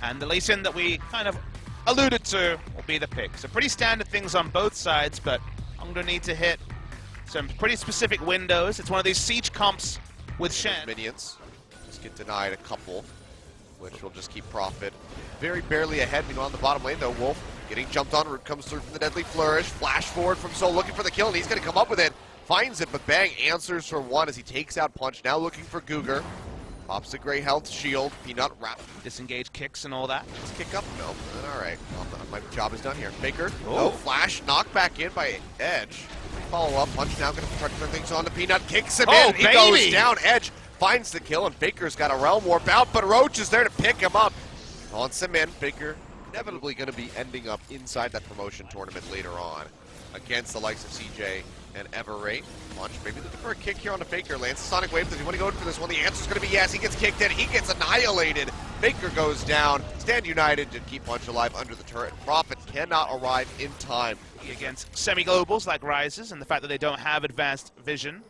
And the Lee Sin that we kind of alluded to will be the pick. So pretty standard things on both sides, but Kongdoo need to hit some pretty specific windows. It's one of these siege comps with Shen. Minions just get denied a couple, which will just keep Profit very barely ahead. Meanwhile, on the bottom lane, though, Wolf getting jumped on. Root comes through from the deadly flourish. Flash forward from Soul, looking for the kill, and he's going to come up with it. Finds it, but Bang answers for one as he takes out Punch. Now looking for Cougar. Pops the gray health shield. Peanut wrap. Disengage kicks and all that. Let's kick up. No. All right. Well, my job is done here. Faker. Ooh. No flash. Knocked back in by Edge. Follow up. Punch now going to try to turn things on to Peanut. Kicks him in. He goes down. Edge finds the kill, and Faker's got a Realm Warp out, but Roach is there to pick him up. Wants him in. Faker inevitably going to be ending up inside that promotion tournament later on against the likes of CJ and Everate. Punch maybe looking for a kick here on the Faker. Lands the Sonic Wave. Does he want to go in for this one? The answer's going to be yes. He gets kicked in. He gets annihilated. Faker goes down. Stand United to keep Punch alive under the turret. Profit cannot arrive in time. Against semi-globals like Rises and the fact that they don't have advanced vision.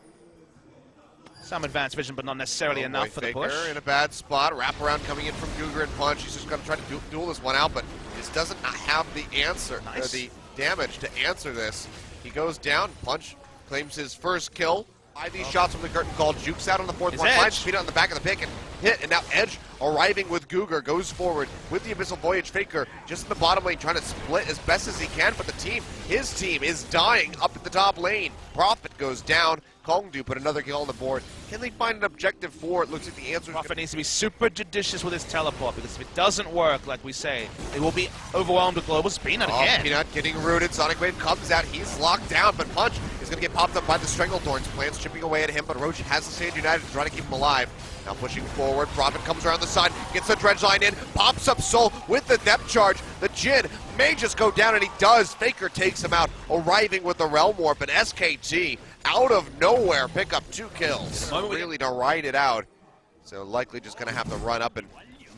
Some advanced vision, but not necessarily enough for the push. Faker in a bad spot. Wraparound coming in from Cougar and Punch. He's just going to try to duel this one out, but this doesn't have the answer, the damage to answer this. He goes down. Punch claims his first kill. These shots from the curtain call. Jukes out on the fourth one. Finds Peanut on the back of the pick and hit. And now Edge arriving with Cougar goes forward with the Abyssal Voyage. Faker just in the bottom lane trying to split as best as he can. But the team, his team, is dying up at the top lane. Profit goes down. Kongdoo put another kill on the board. Can they find an objective for it? Looks like the answer is Profit needs to be super judicious with his teleport, because if it doesn't work, like we say, they will be overwhelmed with globals. Peanut again. Peanut getting rooted. Sonic Wave comes out. He's locked down, but Punch is going to get popped up by the Stranglethorns. Plans chipping away at him, but Roach has the Stand United to try to keep him alive. Now pushing forward. Profit comes around the side, gets the dredge line in, pops up Soul with the depth charge. The Jin may just go down, and he does. Faker takes him out, arriving with the Realm Warp, but SKT out of nowhere pick up 2 kills. Really to ride it out. So likely just going to have to run up and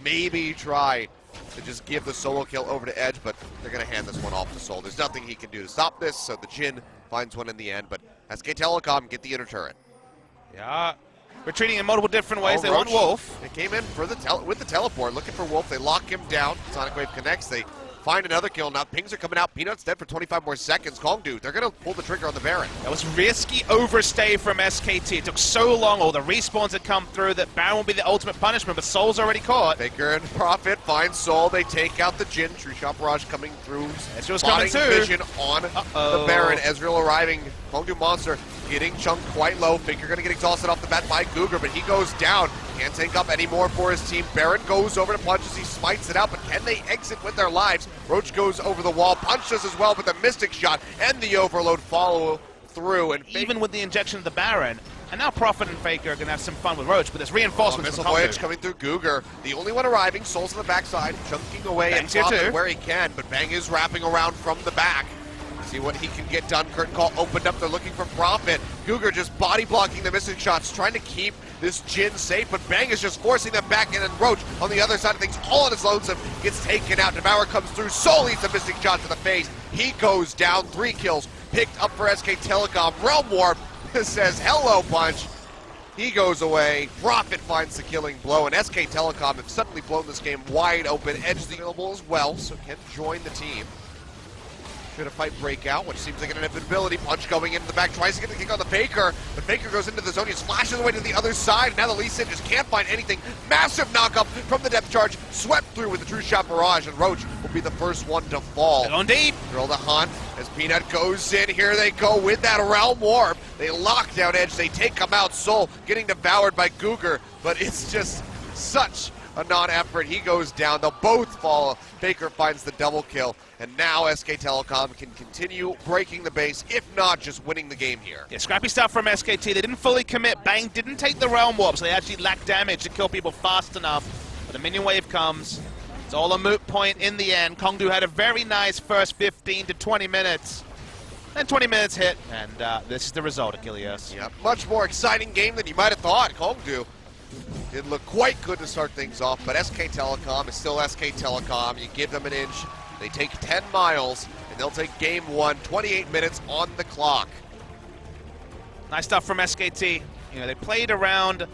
maybe try to just give the solo kill over to Edge, but they're going to hand this one off to Soul. There's nothing he can do to stop this, so the Jin finds one in the end, but SK Telecom get the inner turret. Yeah. Retreating in multiple different ways. They want Wolf. They came in for with the teleport, looking for Wolf. They lock him down. Sonic Wave connects. They find another kill. Now pings are coming out. Peanut's dead for 25 more seconds. Kongdoo, they're going to pull the trigger on the Baron. That was risky overstay from SKT. It took so long. All the respawns had come through that Baron will be the ultimate punishment, but Soul's already caught. Faker and Profit find Soul. They take out the Jin. True Shot Barrage coming through. Ezreal's coming too. Vision on the Baron. Ezreal arriving. Kongdoo Monster getting chunked quite low. Faker going to get exhausted off the bat by Cougar, but he goes down. Can't take up anymore for his team. Baron goes over to Punch as he smites it out, but can they exit with their lives? Roach goes over the wall. Punch does as well, but the Mystic Shot and the Overload follow through. And even with the injection of the Baron, and now Profit and Faker are going to have some fun with Roach, but there's reinforcements from Kongdoo. Voyage coming through Cougar. The only one arriving. Soul's on the backside, chunking away and Profit where he can, but Bang is wrapping around from the back. See what he can get done. Curtain call opened up. They're looking for Profit. Cougar just body blocking the Mystic Shots, trying to keep this Jin safe, but Bang is just forcing them back in, and Roach on the other side of things, all on his lonesome, gets taken out. Devour comes through. Soul eats the Mystic Shot to the face. He goes down. 3 kills picked up for SK Telecom. Realm Warp says hello, Punch. He goes away. Profit finds the killing blow, and SK Telecom have suddenly blown this game wide open. Edge is available as well, so can join the team. Should a fight break out, which seems like an inevitability. Punch going into the back, tries to get the kick on the Faker, but Faker goes into the zone. He splashes away to the other side. And now the Lee Sin just can't find anything. Massive knockup from the depth charge, swept through with the True Shot Barrage, and Roach will be the first one to fall. On deep. Drill the hunt as Peanut goes in. Here they go with that Realm Warp. They lock down Edge. They take him out. Soul getting devoured by Cougar, but it's just such a non-effort. He goes down. They'll both fall. Faker finds the double kill, and now SK Telecom can continue breaking the base, if not just winning the game here. Yeah, scrappy stuff from SKT. They didn't fully commit. Bang didn't take the Realm Warp, so they actually lacked damage to kill people fast enough. But the minion wave comes. It's all a moot point in the end. Kongdoo had a very nice first 15 to 20 minutes. Then 20 minutes hit, and this is the result, Achilles. Yeah, much more exciting game than you might have thought. Kongdoo did look quite good to start things off, but SK Telecom is still SK Telecom. You give them an inch, they take 10 miles, and they'll take game 1, 28 minutes on the clock. Nice stuff from SKT. You know, they played around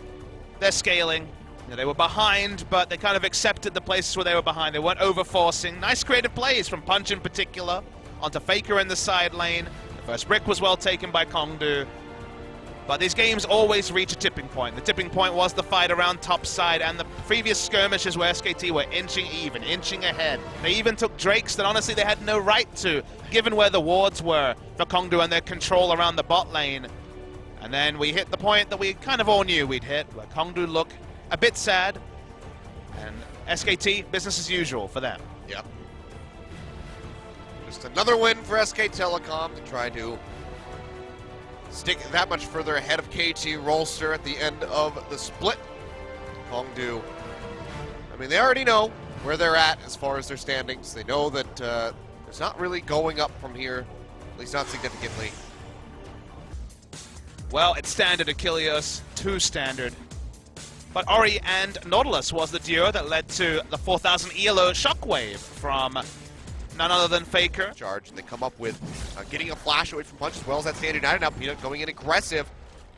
their scaling, You know, they were behind, but they kind of accepted the places where they were behind. They weren't over-forcing. Nice creative plays from Punch in particular, onto Faker in the side lane. The first brick was well taken by Kongdoo. But these games always reach a tipping point. The tipping point was the fight around top side, and the previous skirmishes where SKT were inching even, inching ahead. They even took Drakes that honestly they had no right to, given where the wards were for Kongdoo and their control around the bot lane. And then we hit the point that we kind of all knew we'd hit, where Kongdoo looked a bit sad, and SKT, business as usual for them. Yep. Just another win for SK Telecom to try to stick that much further ahead of KT Rolster at the end of the split. Kongdoo, I mean, they already know where they're at as far as their standings. They know that it's not really going up from here, at least not significantly. Well, it's standard Achilles, too standard. But Ori and Nautilus was the duo that led to the 4,000 ELO shockwave from none other than Faker. Charge, and they come up with getting a flash away from Punch as well as that Standard United. Now Peanut going in aggressive.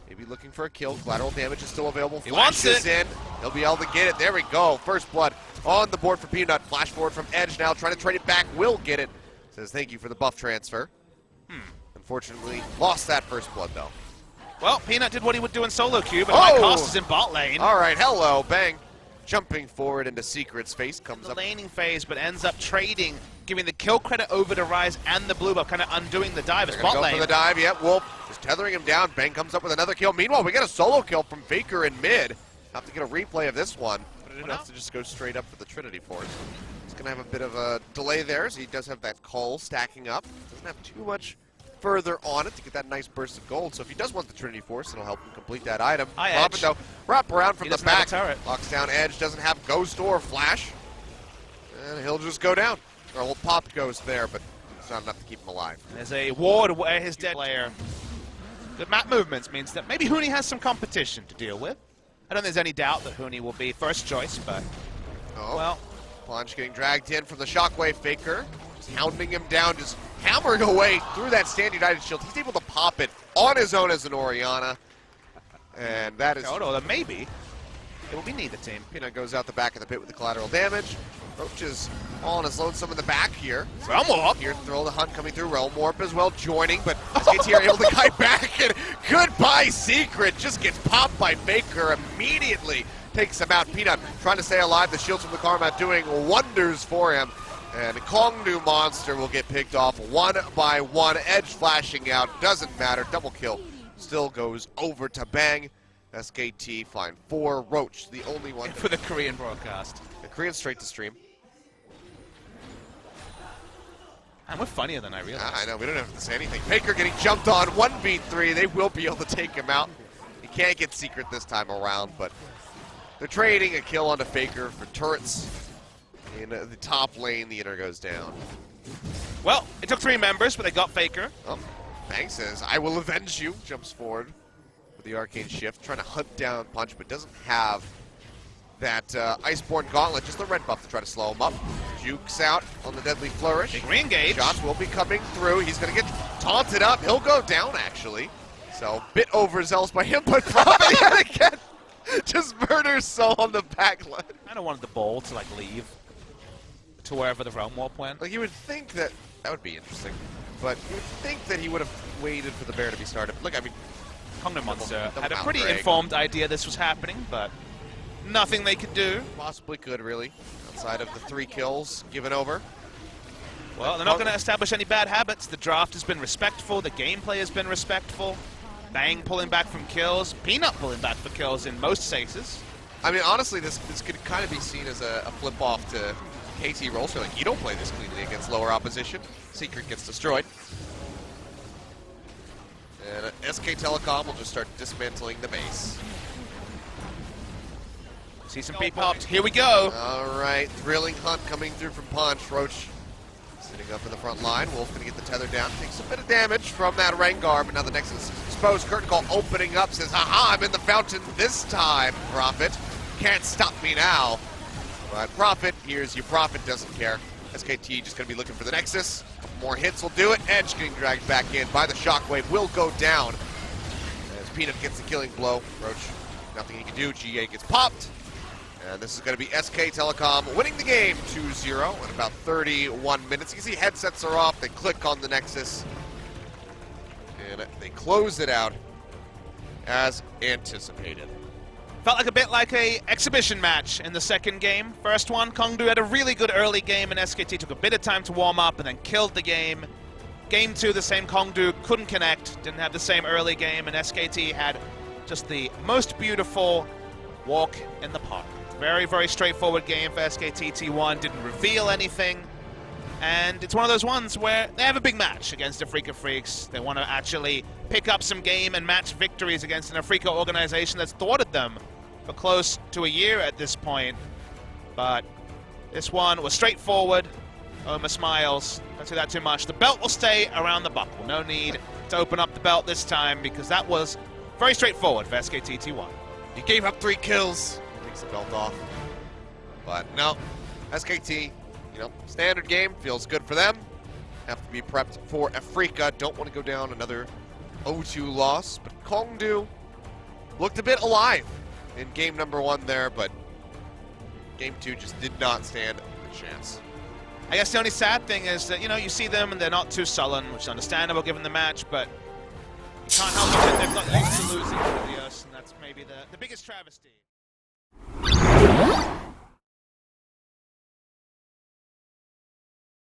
Maybe looking for a kill. Collateral damage is still available. He wants it. In. He'll be able to get it. There we go. First blood on the board for Peanut. Flash forward from Edge now, trying to trade it back. Will get it. Says thank you for the buff transfer. Unfortunately, lost that first blood though. Well, Peanut did what he would do in solo queue, but my cost is in bot lane. All right, hello, Bang. Jumping forward into Secret's face, comes the up. laning phase, but ends up trading, giving the kill credit over to Rise and the blue buff, kind of undoing the dive as bot lane. Go for the dive, yep, Wolf just tethering him down. Bang comes up with another kill. Meanwhile, we got a solo kill from Faker in mid. Have to get a replay of this one, but enough to just go straight up for the Trinity Force. He's going to have a bit of a delay there, so he does have that call stacking up. Doesn't have too much further on it to get that nice burst of gold. So if he does want the Trinity Force, it'll help him complete that item. Edge. Though, wrap around from the back. Locks down Edge, doesn't have Ghost or Flash. And he'll just go down. Or he'll pop Ghost there, but it's not enough to keep him alive. There's a ward where his dead player. Good map movements means that maybe Huni has some competition to deal with. I don't think there's any doubt that Huni will be first choice, but well. Punch getting dragged in from the Shockwave. Faker just hounding him down, just hammering away through that Stand United shield. He's able to pop it on his own as an Orianna. And that is... Oh, then maybe it will be neither team. Peanut goes out the back of the pit with the collateral damage. Roach is all on his lonesome in the back here. Realm Warp. Here, throw the hunt coming through. Realm Warp as well joining, but SKT are able to kite back. And goodbye, Secret. Just gets popped by Faker immediately. Takes him out. Peanut trying to stay alive. The shields from the Karma doing wonders for him. And Kongdoo Monster will get picked off one by one. Edge flashing out. Doesn't matter. Double kill still goes over to Bang. SKT find 4. Roach, the only one. For the Korean broadcast. The Korean straight to stream. And we're funnier than I realized. I know, we don't have to say anything. Faker getting jumped on, 1v3. They will be able to take him out. He can't get Secret this time around, but they're trading a kill onto Faker for turrets. In the top lane, the inner goes down. Well, it took 3 members, but they got Faker. Oh, Bang says, I will avenge you. Jumps forward with the Arcane Shift, trying to hunt down Punch, but doesn't have that Iceborne Gauntlet, just the red buff to try to slow him up. Jukes out on the Deadly Flourish. Big re-engage. Shots will be coming through. He's going to get taunted up. He'll go down, actually. So, bit overzealous by him, but probably yet again just murders Soul on the back line. I don't want the ball to, like, leave to wherever the Realm Warp went. Like, you would think that would be interesting, but you would think that he would have waited for the bear to be started. Look, I mean, Kongdoo Monster had a pretty informed idea this was happening, but nothing they could do. Possibly could, really, outside of the 3 kills given over. Well, they're not going to establish any bad habits. The draft has been respectful. The gameplay has been respectful. Bang pulling back from kills. Peanut pulling back for kills in most cases. I mean, honestly, this could kind of be seen as a flip-off to KT Rolster. Like, you don't play this cleanly against lower opposition. Secret gets destroyed. And SK Telecom will just start dismantling the base. See some P popped. Here we go. All right, thrilling hunt coming through from Punch. Roach sitting up in the front line. Wolf going to get the tether down. Takes a bit of damage from that Rengar, but now the Nexus exposed. Curtain Call opening up. Says, haha, I'm in the fountain this time, Prophet. Can't stop me now. But Prophet, here's you. Prophet doesn't care. SKT just going to be looking for the Nexus. More hits will do it. Edge getting dragged back in by the Shockwave. Will go down as Peanut gets the killing blow. Roach, nothing he can do. GA gets popped. And this is going to be SK Telecom winning the game 2-0 in about 31 minutes. You can see headsets are off. They click on the Nexus. And they close it out as anticipated. Felt like a bit like a exhibition match in the second game. First one, Kongdoo had a really good early game, and SKT took a bit of time to warm up and then killed the game. Game 2, the same Kongdoo couldn't connect, didn't have the same early game, and SKT had just the most beautiful walk in the park. Very, very straightforward game for SKT T1, didn't reveal anything. And it's one of those ones where they have a big match against Afrika Freaks. They want to actually pick up some game and match victories against an Afrika organization that's thwarted them for close to a year at this point. But this one was straightforward. Oma smiles. Don't say that too much. The belt will stay around the buckle. No need to open up the belt this time because that was very straightforward for SKT T1. He gave up 3 kills. Takes the belt off. But no, SKT, you know, standard game, feels good for them. Have to be prepped for Afrika. Don't want to go down another 0-2 loss. But Kongdoo looked a bit alive in game number 1 there, but game 2 just did not stand a chance. I guess the only sad thing is that, you know, you see them and they're not too sullen, which is understandable given the match, but you can't help it that they've got used to losing to the US, and that's maybe the biggest travesty.